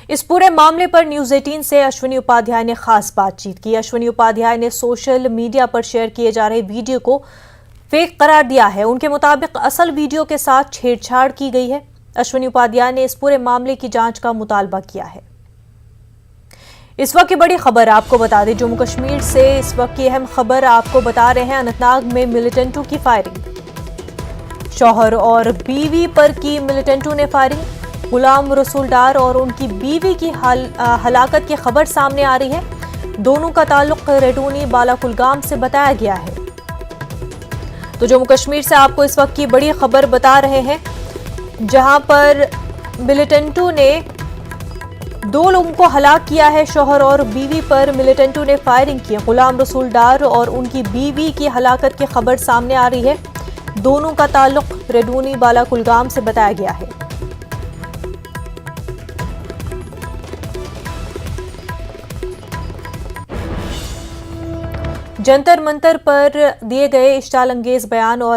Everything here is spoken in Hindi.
इस पूरे मामले पर न्यूज 18 से अश्विनी उपाध्याय ने खास बातचीत की। अश्विनी उपाध्याय ने सोशल मीडिया पर शेयर किए जा रहे वीडियो को फेक करार दिया है। उनके मुताबिक असल वीडियो के साथ छेड़छाड़ की गई है। अश्विनी उपाध्याय ने इस पूरे मामले की जांच का मुतालबा किया है। इस वक्त की बड़ी खबर आपको बता दें, जम्मू कश्मीर से इस वक्त की अहम खबर आपको बता रहे हैं। अनंतनाग में मिलिटेंटों की फायरिंग, शौहर और बीवी पर की मिलिटेंटों ने फायरिंग। गुलाम रसूल डार और उनकी बीवी की हलाकत की खबर सामने आ रही है। दोनों का ताल्लुक रेडूनी बालाकुलगाम से बताया गया है। तो जम्मू कश्मीर से आपको इस वक्त की बड़ी खबर बता रहे हैं, जहां पर मिलिटेंटों ने 2 लोगों को हलाक किया है। शौहर और बीवी पर मिलिटेंटों ने फायरिंग की। गुलाम रसूल डार और उनकी बीवी की हलाकत की खबर सामने आ रही है। दोनों का ताल्लुक रेडूनी बालाकुलगाम से बताया गया है। जंतर मंतर पर दिए गए इश्ताल अंगेज बयान और